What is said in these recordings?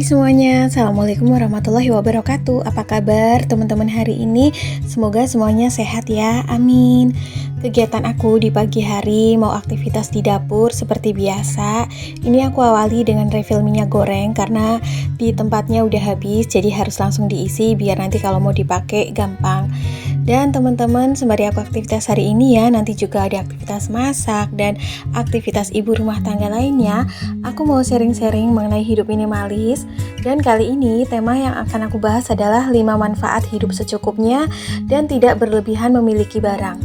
Hai semuanya, Assalamualaikum warahmatullahi wabarakatuh. Apa kabar teman-teman hari ini? Semoga semuanya sehat ya, amin. Kegiatan aku di pagi hari mau aktivitas di dapur seperti biasa. Ini aku awali dengan refill minyak goreng karena di tempatnya udah habis, jadi harus langsung diisi biar nanti kalau mau dipakai gampang. Dan teman-teman, sembari aku aktivitas hari ini ya, nanti juga ada aktivitas masak dan aktivitas ibu rumah tangga lainnya. Aku mau sharing-sharing mengenai hidup minimalis. Dan kali ini tema yang akan aku bahas adalah 5 manfaat hidup secukupnya dan tidak berlebihan memiliki barang.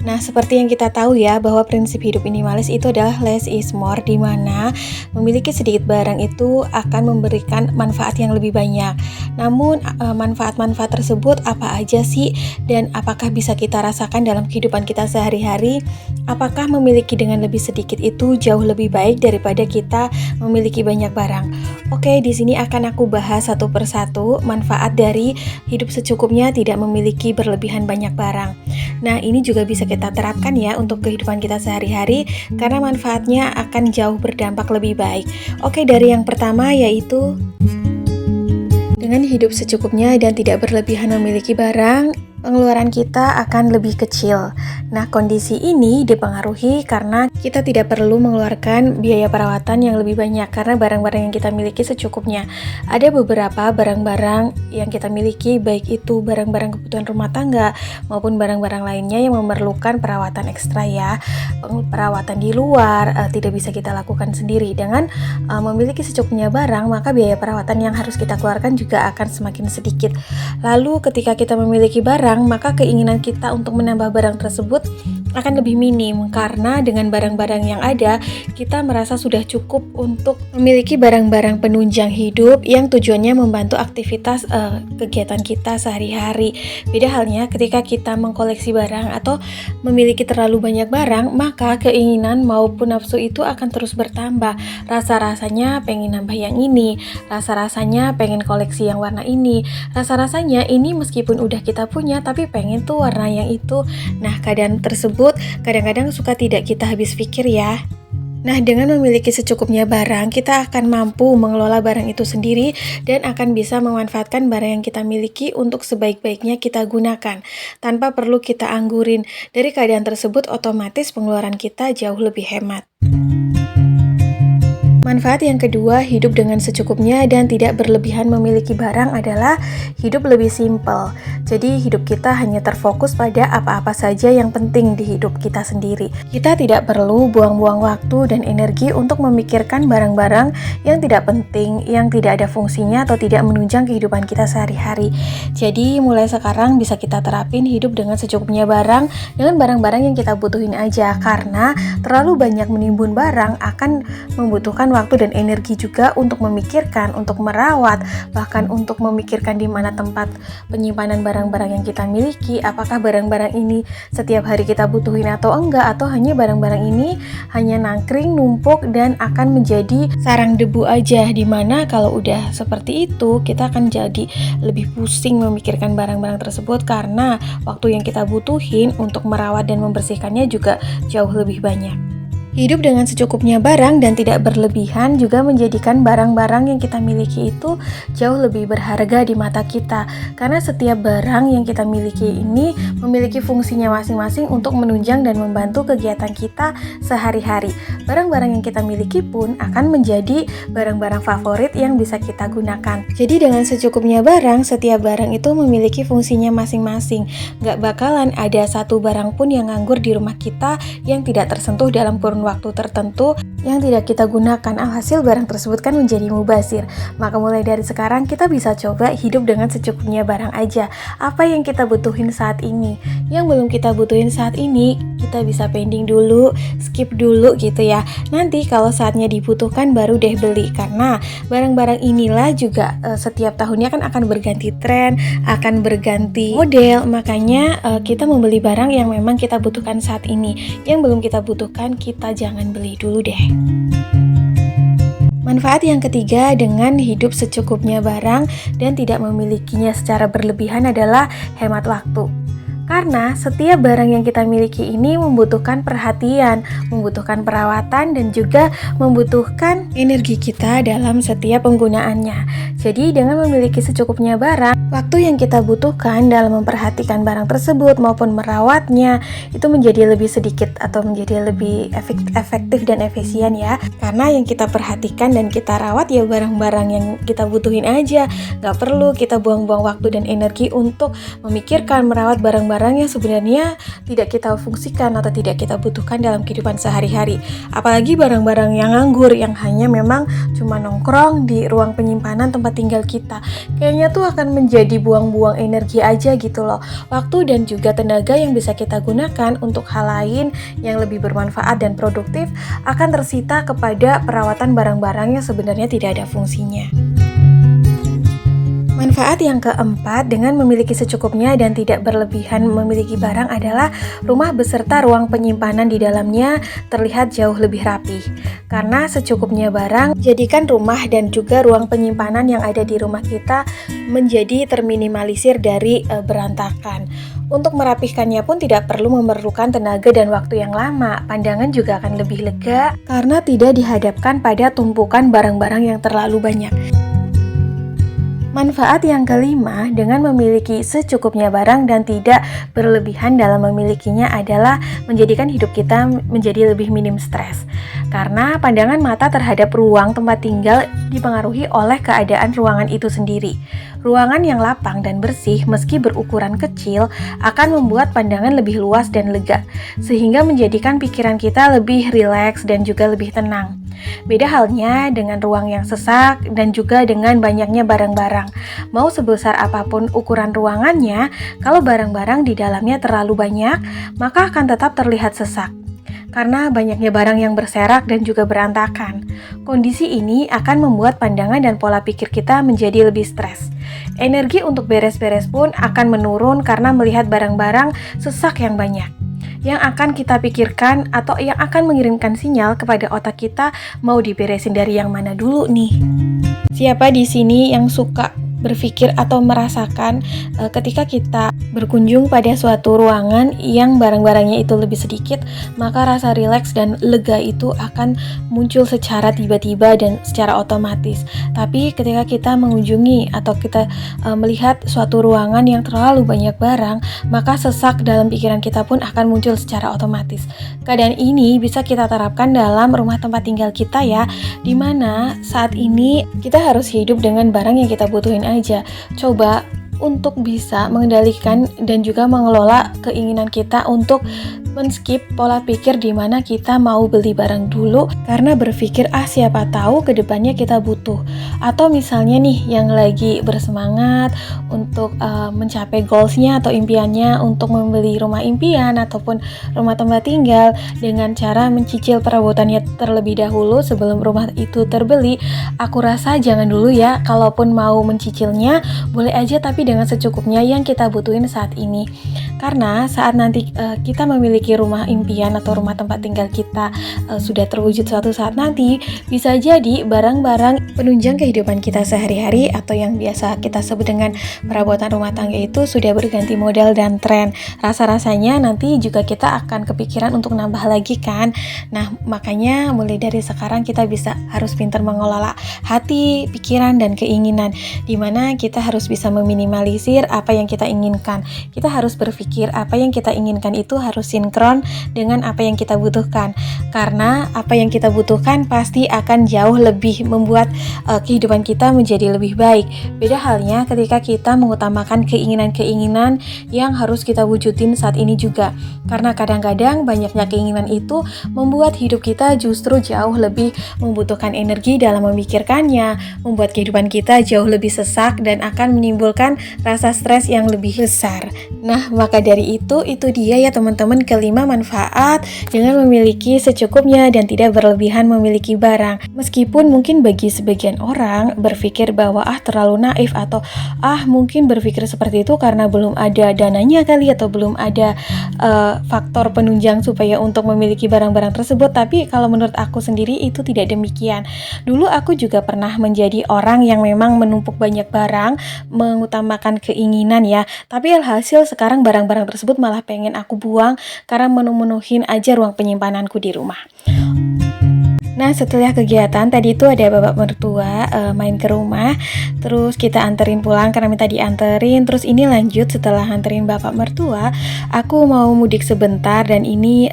Nah, seperti yang kita tahu ya, bahwa prinsip hidup minimalis itu adalah less is more, di mana memiliki sedikit barang itu akan memberikan manfaat yang lebih banyak. Namun, manfaat-manfaat tersebut apa aja sih? Dan apakah bisa kita rasakan dalam kehidupan kita sehari-hari? Apakah memiliki dengan lebih sedikit itu jauh lebih baik daripada kita memiliki banyak barang? Oke, di sini akan aku bahas satu persatu manfaat dari hidup secukupnya tidak memiliki berlebihan banyak barang. Nah, ini juga bisa kita terapkan ya untuk kehidupan kita sehari-hari karena manfaatnya akan jauh berdampak lebih baik. Oke, dari yang pertama yaitu dengan hidup secukupnya dan tidak berlebihan memiliki barang, pengeluaran kita akan lebih kecil. Nah, kondisi ini dipengaruhi karena kita tidak perlu mengeluarkan biaya perawatan yang lebih banyak karena barang-barang yang kita miliki secukupnya. Ada beberapa barang-barang yang kita miliki, baik itu barang-barang kebutuhan rumah tangga maupun barang-barang lainnya yang memerlukan perawatan ekstra ya. Perawatan di luar tidak bisa kita lakukan sendiri. Dengan memiliki secukupnya barang, maka biaya perawatan yang harus kita keluarkan juga akan semakin sedikit. Lalu ketika kita memiliki barang, maka keinginan kita untuk menambah barang tersebut akan lebih minim karena dengan barang-barang yang ada kita merasa sudah cukup untuk memiliki barang-barang penunjang hidup yang tujuannya membantu aktivitas kegiatan kita sehari-hari. Beda halnya ketika kita mengkoleksi barang atau memiliki terlalu banyak barang, maka keinginan maupun nafsu itu akan terus bertambah. Rasa-rasanya pengen nambah yang ini, rasa-rasanya pengen koleksi yang warna ini, rasa-rasanya ini meskipun udah kita punya tapi pengen tuh warna yang itu. Nah, keadaan tersebut kadang-kadang suka tidak kita habis pikir ya. Nah, dengan memiliki secukupnya barang, kita akan mampu mengelola barang itu sendiri dan akan bisa memanfaatkan barang yang kita miliki untuk sebaik-baiknya kita gunakan tanpa perlu kita anggurin. Dari keadaan tersebut otomatis pengeluaran kita jauh lebih hemat. Manfaat yang kedua, hidup dengan secukupnya dan tidak berlebihan memiliki barang adalah hidup lebih simpel. Jadi hidup kita hanya terfokus pada apa-apa saja yang penting di hidup kita sendiri. Kita tidak perlu buang-buang waktu dan energi untuk memikirkan barang-barang yang tidak penting, yang tidak ada fungsinya atau tidak menunjang kehidupan kita sehari-hari. Jadi mulai sekarang bisa kita terapin hidup dengan secukupnya barang, dengan barang-barang yang kita butuhin aja, karena terlalu banyak menimbun barang akan membutuhkan waktu dan energi juga untuk memikirkan, untuk merawat, bahkan untuk memikirkan di mana tempat penyimpanan barang-barang yang kita miliki, apakah barang-barang ini setiap hari kita butuhin atau enggak, atau hanya barang-barang ini hanya nangkring, numpuk, dan akan menjadi sarang debu aja, dimana kalau udah seperti itu kita akan jadi lebih pusing memikirkan barang-barang tersebut karena waktu yang kita butuhin untuk merawat dan membersihkannya juga jauh lebih banyak. Hidup dengan secukupnya barang dan tidak berlebihan juga menjadikan barang-barang yang kita miliki itu jauh lebih berharga di mata kita. Karena setiap barang yang kita miliki ini memiliki fungsinya masing-masing untuk menunjang dan membantu kegiatan kita sehari-hari. Barang-barang yang kita miliki pun akan menjadi barang-barang favorit yang bisa kita gunakan. Jadi dengan secukupnya barang, setiap barang itu memiliki fungsinya masing-masing. Gak bakalan ada satu barang pun yang nganggur di rumah kita yang tidak tersentuh dalam kurun waktu tertentu yang tidak kita gunakan. Alhasil barang tersebut kan menjadi mubazir. Maka mulai dari sekarang kita bisa coba hidup dengan secukupnya barang aja. Apa yang kita butuhin saat ini, yang belum kita butuhin saat ini kita bisa pending dulu, skip dulu gitu ya. Nanti kalau saatnya dibutuhkan baru deh beli, karena barang-barang inilah juga setiap tahunnya kan akan berganti tren, akan berganti model. Makanya kita membeli barang yang memang kita butuhkan saat ini. Yang belum kita butuhkan kita jangan beli dulu deh. Manfaat yang ketiga dengan hidup secukupnya barang dan tidak memilikinya secara berlebihan adalah hemat waktu. Karena setiap barang yang kita miliki ini membutuhkan perhatian, membutuhkan perawatan, dan juga membutuhkan energi kita dalam setiap penggunaannya. Jadi dengan memiliki secukupnya barang, waktu yang kita butuhkan dalam memperhatikan barang tersebut maupun merawatnya itu menjadi lebih sedikit atau menjadi lebih efektif dan efisien ya. Karena yang kita perhatikan dan kita rawat ya barang-barang yang kita butuhin aja. Gak perlu kita buang-buang waktu dan energi untuk memikirkan merawat barang-barang yang sebenarnya tidak kita fungsikan atau tidak kita butuhkan dalam kehidupan sehari-hari. Apalagi barang-barang yang nganggur, yang hanya memang cuma nongkrong di ruang penyimpanan tempat tinggal kita. Kayaknya tuh akan menjadi buang-buang energi aja gitu loh. Waktu dan juga tenaga yang bisa kita gunakan untuk hal lain yang lebih bermanfaat dan produktif akan tersita kepada perawatan barang-barang yang sebenarnya tidak ada fungsinya. Manfaat yang keempat dengan memiliki secukupnya dan tidak berlebihan memiliki barang adalah rumah beserta ruang penyimpanan di dalamnya terlihat jauh lebih rapi. Karena secukupnya barang, jadikan rumah dan juga ruang penyimpanan yang ada di rumah kita menjadi terminimalisir dari berantakan. Untuk merapihkannya pun tidak perlu memerlukan tenaga dan waktu yang lama. Pandangan juga akan lebih lega karena tidak dihadapkan pada tumpukan barang-barang yang terlalu banyak. Manfaat yang kelima dengan memiliki secukupnya barang dan tidak berlebihan dalam memilikinya adalah menjadikan hidup kita menjadi lebih minim stres. Karena pandangan mata terhadap ruang tempat tinggal dipengaruhi oleh keadaan ruangan itu sendiri. Ruangan yang lapang dan bersih meski berukuran kecil akan membuat pandangan lebih luas dan lega, sehingga menjadikan pikiran kita lebih rileks dan juga lebih tenang. Beda halnya dengan ruang yang sesak dan juga dengan banyaknya barang-barang. Mau sebesar apapun ukuran ruangannya, kalau barang-barang di dalamnya terlalu banyak, maka akan tetap terlihat sesak. Karena banyaknya barang yang berserak dan juga berantakan. Kondisi ini akan membuat pandangan dan pola pikir kita menjadi lebih stres. Energi untuk beres-beres pun akan menurun karena melihat barang-barang sesak yang banyak. Yang akan kita pikirkan atau yang akan mengirimkan sinyal kepada otak kita mau diberesin dari yang mana dulu nih. Siapa di sini yang suka berpikir atau merasakan ketika kita berkunjung pada suatu ruangan yang barang-barangnya itu lebih sedikit, maka rasa rileks dan lega itu akan muncul secara tiba-tiba dan secara otomatis. Tapi ketika kita mengunjungi atau kita melihat suatu ruangan yang terlalu banyak barang, maka sesak dalam pikiran kita pun akan muncul secara otomatis. Keadaan ini bisa kita terapkan dalam rumah tempat tinggal kita ya, dimana saat ini kita harus hidup dengan barang yang kita butuhin aja. Coba untuk bisa mengendalikan dan juga mengelola keinginan kita untuk men-skip pola pikir di mana kita mau beli barang dulu karena berpikir siapa tahu kedepannya kita butuh, atau misalnya nih yang lagi bersemangat untuk mencapai goalsnya atau impiannya untuk membeli rumah impian ataupun rumah tempat tinggal dengan cara mencicil perabotannya terlebih dahulu sebelum rumah itu terbeli. Aku rasa jangan dulu ya, kalaupun mau mencicilnya boleh aja tapi dengan secukupnya yang kita butuhin saat ini. Karena saat nanti kita memiliki rumah impian atau rumah tempat tinggal kita sudah terwujud suatu saat nanti, bisa jadi barang-barang penunjang kehidupan kita sehari-hari atau yang biasa kita sebut dengan perabotan rumah tangga itu sudah berganti model dan tren. Rasa-rasanya nanti juga kita akan kepikiran untuk nambah lagi kan. Nah, makanya mulai dari sekarang kita harus pintar mengelola hati, pikiran, dan keinginan, dimana kita harus bisa meminimalisir apa yang kita inginkan. Kita harus berpikir apa yang kita inginkan itu harus sinkron dengan apa yang kita butuhkan, karena apa yang kita butuhkan pasti akan jauh lebih membuat kehidupan kita menjadi lebih baik. Beda halnya ketika kita mengutamakan keinginan-keinginan yang harus kita wujudin saat ini juga, karena kadang-kadang banyaknya keinginan itu membuat hidup kita justru jauh lebih membutuhkan energi dalam memikirkannya, membuat kehidupan kita jauh lebih sesak dan akan menimbulkan rasa stres yang lebih besar. Nah, maka dari itu dia ya teman-teman, kelima manfaat dengan memiliki secukupnya dan tidak berlebihan memiliki barang. Meskipun mungkin bagi sebagian orang berpikir bahwa terlalu naif atau mungkin berpikir seperti itu karena belum ada dananya kali atau belum ada faktor penunjang supaya untuk memiliki barang-barang tersebut. Tapi kalau menurut aku sendiri itu tidak demikian. Dulu aku juga pernah menjadi orang yang memang menumpuk banyak barang, mengutamakan keinginan ya. Tapi alhasil sekarang barang barang-barang tersebut malah pengen aku buang karena menuhin aja ruang penyimpananku di rumah. Nah, setelah kegiatan tadi itu ada bapak mertua main ke rumah, terus kita anterin pulang karena minta dianterin. Terus ini lanjut setelah anterin bapak mertua, aku mau mudik sebentar dan ini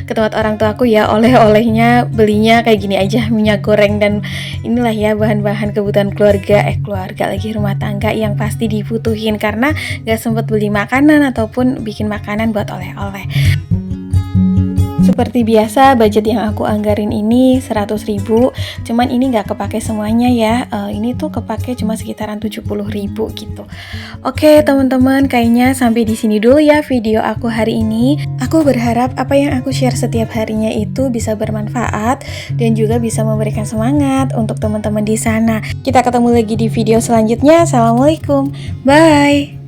ke tempat orang tua aku ya, oleh-olehnya belinya kayak gini aja, minyak goreng dan inilah ya bahan-bahan kebutuhan keluarga lagi rumah tangga yang pasti dibutuhin karena gak sempet beli makanan ataupun bikin makanan buat oleh-oleh. Seperti biasa budget yang aku anggarin ini 100.000, cuman ini nggak kepake semuanya ya, ini tuh kepake cuma sekitaran 70.000 gitu. Oke teman-teman, kayaknya sampai di sini dulu ya video aku hari ini. Aku berharap apa yang aku share setiap harinya itu bisa bermanfaat dan juga bisa memberikan semangat untuk teman-teman di sana. Kita ketemu lagi di video selanjutnya. Assalamualaikum, bye.